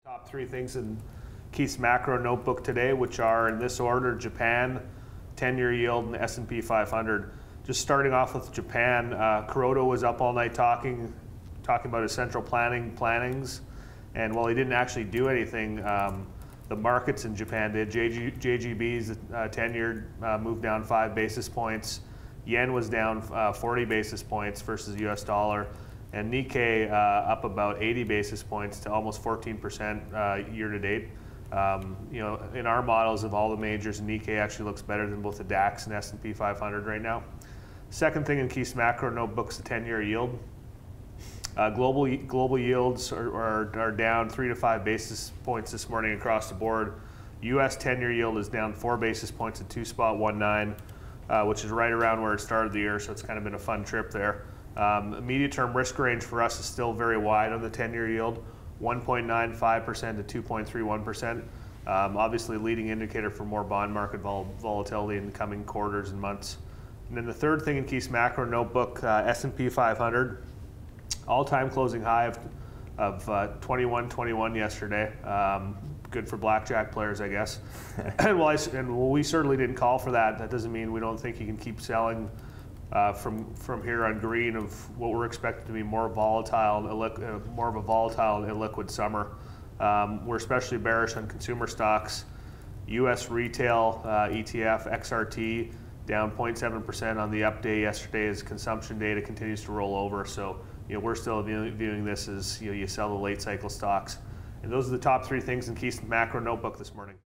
Top three things in Keith's macro notebook today, which are in this order: Japan, 10-year yield, and SP 500. Just starting off with Japan, Kuroda was up all night talking about his central plannings, and while he didn't actually do anything, the markets in Japan did. JGB's 10-year moved down 5 basis points. Yen was down 40 basis points versus US dollar. And Nikkei up about 80 basis points to almost 14% year to date. In our models of all the majors, Nikkei actually looks better than both the DAX and S&P 500 right now. Second thing in Keith's macro notebook's the 10-year yield. Global yields are down 3 to 5 basis points this morning across the board. U.S. 10-year yield is down 4 basis points at 2.19, which is right around where it started the year, so it's kind of been a fun trip there. Immediate-term risk range for us is still very wide on the 10-year yield, 1.95% to 2.31%. Obviously, a leading indicator for more bond market volatility in the coming quarters and months. And then the third thing in Keith's macro notebook, S&P 500, all-time closing high of 21.21 yesterday. Good for blackjack players, I guess. and while we certainly didn't call for that, that doesn't mean we don't think you can keep selling from here on green of what we're expecting to be more of a volatile and illiquid summer. We're especially bearish on consumer stocks. U.S. retail ETF XRT down 0.7% on the up day yesterday as consumption data continues to roll over. So we're still viewing this as you sell the late cycle stocks. And those are the top three things in Keith's macro notebook this morning.